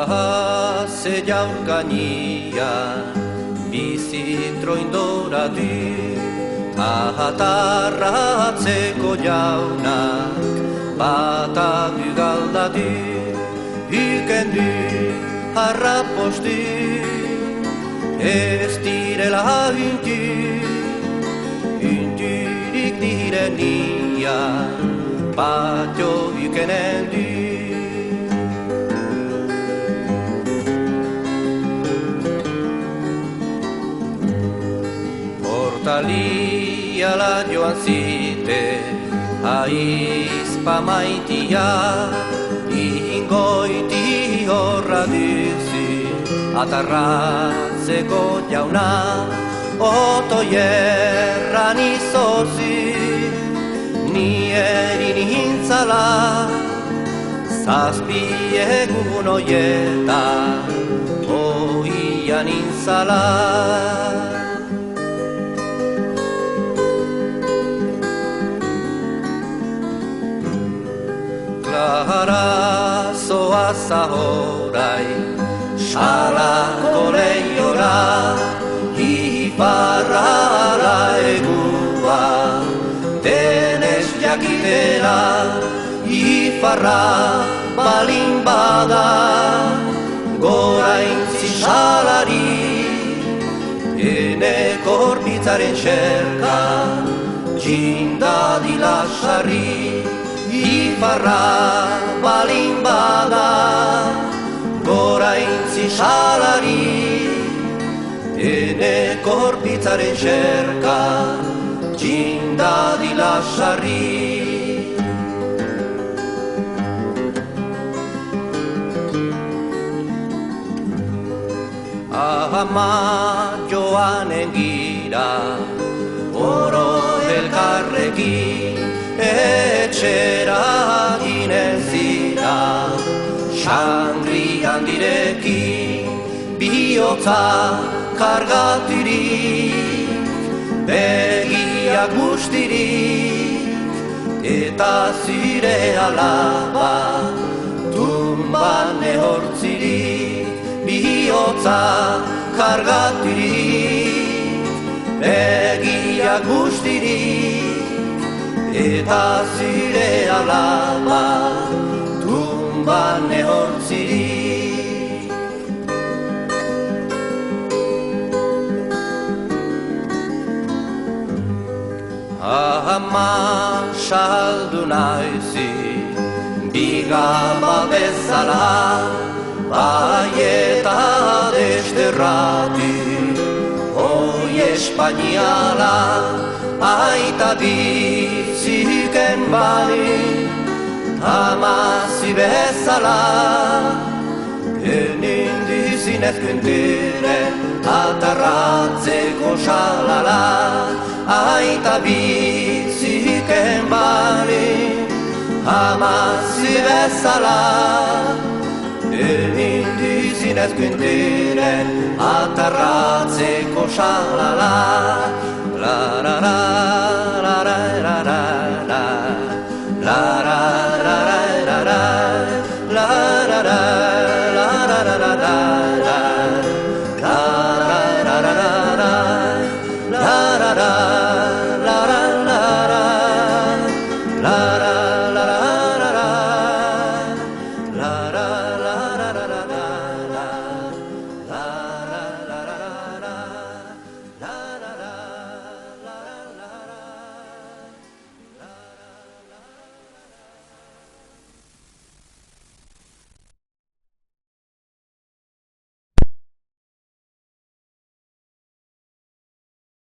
Ze jaurkania bizitro indora du, ahatarratzeko jaunak bata galdatu, hukendu harrapostu, ez direla unturik direnia, batio hukenen du. Portaliala joan zite, aizpa maitia, ingoiti horra duzu, atarratzeko jauna, otoierran izozu, nierri nintzala, zazpi egun oietan, oian nintzala. Arazoa zahorai, salako lehiora, iparrara egua, denez jakitera, iparra balin bada, gora intzi salari, ene korpitzaren xerka, jindadila sarri, iparra balin bada, gora intzi salari, ene korpitzaren xerka, jindadila sarri. Ama joanen gira, oro elkarrekin, etxera ginen zira, sangrian direkin, bihotza kargaturik, begiak bustirik, eta zure alaba, tumban ehortzirik, bihotza kargaturik, begiak bustirik, eta zure alaba, tumban ehortzirik. Ama saldu naizi, bigama bezala, bai eta desterratu, oi espainiala, aita biziken bali, amazi bezala, enin dizinez kuntiren, atarratzeko salala, aita biziken bali, amazi bezala, enin dizinez kuntiren, atarratzeko salala, la la la la la la la la.